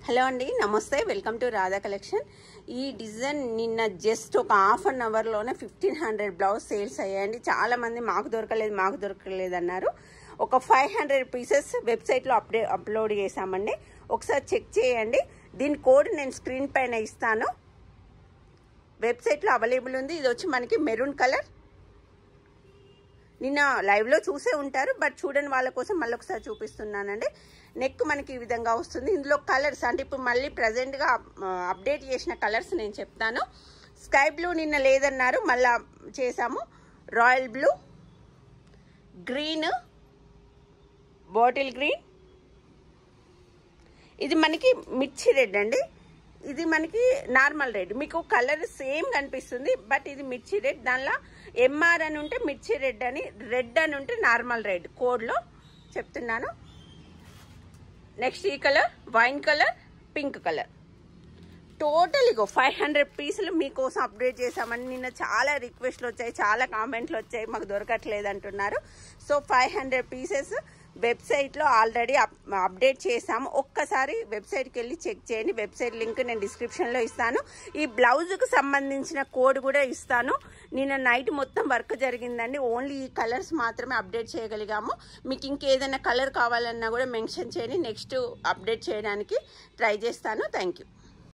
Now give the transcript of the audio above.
Hello అండి, నమస్తే. Welcome to Radha collection. ఈ డిజైన్ నిన్న జస్ట్ ఒక హాఫ్ అన్ అవర్లోనే 1500 బ్లౌజ్ సేల్స్ అయ్యాయండి. చాలామంది మాకు దొరకలేదు అన్నారు. ఒక 500 పీసెస్ వెబ్సైట్లో అప్లోడ్ చేశామండి. ఒకసారి చెక్ చేయండి. దీని కోడ్ నేను స్క్రీన్ పైన ఇస్తాను. వెబ్సైట్లో అవైలబుల్ ఉంది. ఇది వచ్చి మనకి మెరూన్ కలర్. నిన్న లైవ్లో చూసే ఉంటారు, బట్ చూడని వాళ్ళ కోసం మళ్ళీ ఒకసారి చూపిస్తున్నానండి. నెక్ మనకి ఈ విధంగా వస్తుంది. ఇందులో కలర్స్ అంటే ఇప్పుడు మళ్ళీ ప్రజెంట్గా అప్డేట్ చేసిన కలర్స్ నేను చెప్తాను. స్కై బ్లూ నిన్న లేదన్నారు, మళ్ళా చేసాము. Royal blue, green, bottle green, ఇది మనకి మిర్చి రెడ్ అండి. ఇది మనకి నార్మల్ రెడ్. మీకు కలర్ సేమ్ కనిపిస్తుంది, బట్ ఇది మిర్చి రెడ్. దానిలో ఎంఆర్ అని ఉంటే మిర్చి రెడ్ అని, రెడ్ అని ఉంటే నార్మల్ రెడ్. కోడ్లో చెప్తున్నాను. నెక్స్ట్ ఈ colour wine colour, pink colour. Total ఇగో 500 పీసులు మీకోసం అప్డేట్ చేసామని. నిన్న చాలా రిక్వెస్ట్లు వచ్చాయి, చాలా కామెంట్లు వచ్చాయి, మాకు దొరకట్లేదు అంటున్నారు. సో 500 పీసెస్ వెబ్సైట్లో ఆల్రెడీ అప్డేట్ చేసాము. ఒక్కసారి వెబ్సైట్కి వెళ్ళి చెక్ చేయండి. వెబ్సైట్ లింక్ నేను డిస్క్రిప్షన్లో ఇస్తాను. ఈ బ్లౌజ్కు సంబంధించిన కోడ్ కూడా ఇస్తాను. నిన్న నైట్ మొత్తం వర్క్ జరిగిందండి. ఓన్లీ ఈ కలర్స్ మాత్రమే అప్డేట్ చేయగలిగాము. మీకు ఇంకేదైనా కలర్ కావాలన్నా కూడా మెన్షన్ చేయండి. నెక్స్ట్ అప్డేట్ చేయడానికి ట్రై చేస్తాను. Thank you.